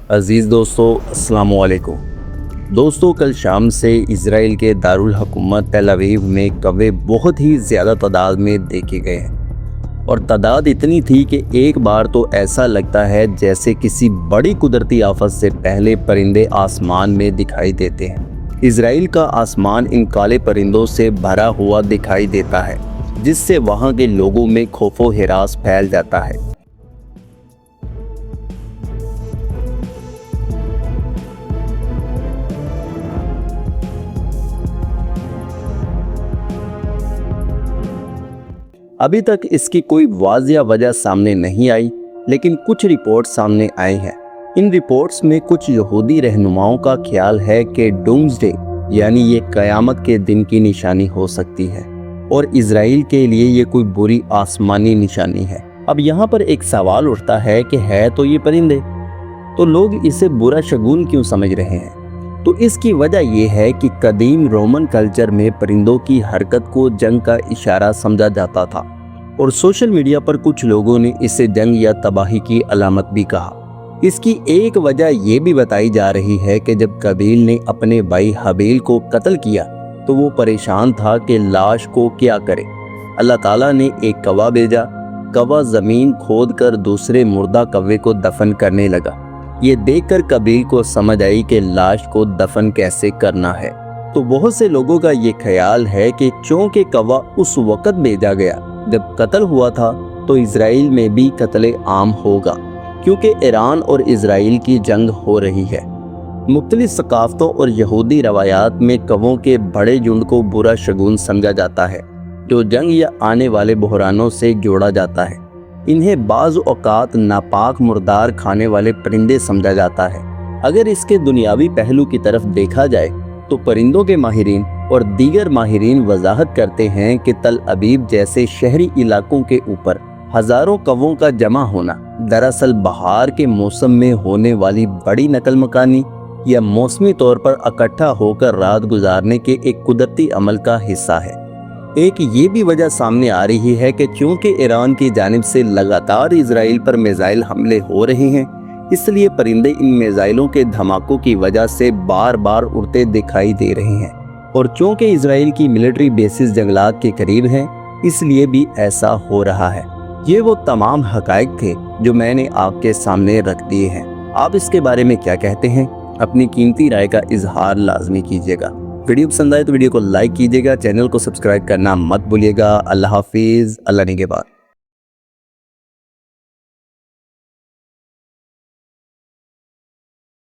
अजीज़ दोस्तों, अस्सलाम वालेकुम। दोस्तों, कल शाम से इज़राइल के दारुल हुकूमत तेल अवीव में कौवे बहुत ही ज़्यादा तादाद में देखे गए हैं और तादाद इतनी थी कि एक बार तो ऐसा लगता है जैसे किसी बड़ी कुदरती आफत से पहले परिंदे आसमान में दिखाई देते हैं। इज़राइल का आसमान इन काले परिंदों से भरा हुआ दिखाई देता है, जिससे वहाँ के लोगों में खौफो हिरास फैल जाता है। अभी तक इसकी कोई वाज़िया वजह सामने नहीं आई, लेकिन कुछ रिपोर्ट सामने आए हैं। इन रिपोर्ट्स में कुछ यहूदी रहनुमाओं का ख्याल है कि डूम्सडे यानी ये क़यामत के दिन की निशानी हो सकती है और इज़राइल के लिए ये कोई बुरी आसमानी निशानी है। अब यहाँ पर एक सवाल उठता है कि है तो ये परिंदे, तो लोग इसे बुरा शगुन क्यों समझ रहे हैं? तो इसकी वजह यह है कि कदीम रोमन कल्चर में परिंदों की हरकत को जंग का इशारा समझा जाता था और सोशल मीडिया पर कुछ लोगों ने इसे जंग या तबाही की अलामत भी कहा। इसकी एक वजह यह भी बताई जा रही है कि जब कबील ने अपने भाई हबील को कत्ल किया तो वो परेशान था कि लाश को क्या करे। अल्लाह ताला ने एक कौवा भेजा। कौवा ज़मीन खोद कर दूसरे मुर्दा कौवे को दफन करने लगा। ये देखकर कबील को समझ आई कि लाश को दफन कैसे करना है। तो बहुत से लोगों का ये ख्याल है कि चूंकि कौवा उस वक़्त भेजा गया जब कत्ल हुआ था, तो इज़राइल में भी कत्ल आम होगा, क्योंकि ईरान और इज़राइल की जंग हो रही है। मुख्तलिफ सकाफ़तों और यहूदी रवायात में कौवों के बड़े झुंड को बुरा शगुन समझा जाता है, जो जंग या आने वाले बहरानों से जोड़ा जाता है। इन्हें बाज़ औक़ात नापाक मुर्दार खाने वाले परिंदे समझा जाता है। अगर इसके दुनियावी पहलू की तरफ देखा जाए तो परिंदों के माहिरीन और दीगर माहिरीन वजाहत करते हैं कि तल अबीब जैसे शहरी इलाकों के ऊपर हज़ारों कौवों का जमा होना दरअसल बहार के मौसम में होने वाली बड़ी नकल मकानी या मौसमी तौर पर इकट्ठा होकर रात गुजारने के एक कुदरती अमल का हिस्सा है। एक ये भी वजह सामने आ रही है कि चूंकि ईरान की जानिब से लगातार इज़राइल पर मिसाइल हमले हो रहे हैं, इसलिए परिंदे इन मिसाइलों के धमाकों की वजह से बार बार उड़ते दिखाई दे रहे हैं। और चूंकि इज़राइल की मिलिट्री बेसिस जंगलात के करीब हैं, इसलिए भी ऐसा हो रहा है। ये वो तमाम हकायक थे जो मैंने आपके सामने रख दिए हैं। आप इसके बारे में क्या कहते हैं? अपनी कीमती राय का इजहार लाजमी कीजिएगा। वीडियो पसंद आए तो वीडियो को लाइक कीजिएगा, चैनल को सब्सक्राइब करना मत भूलिएगा। अल्लाह हाफिज़, अल्लाह निगहबान।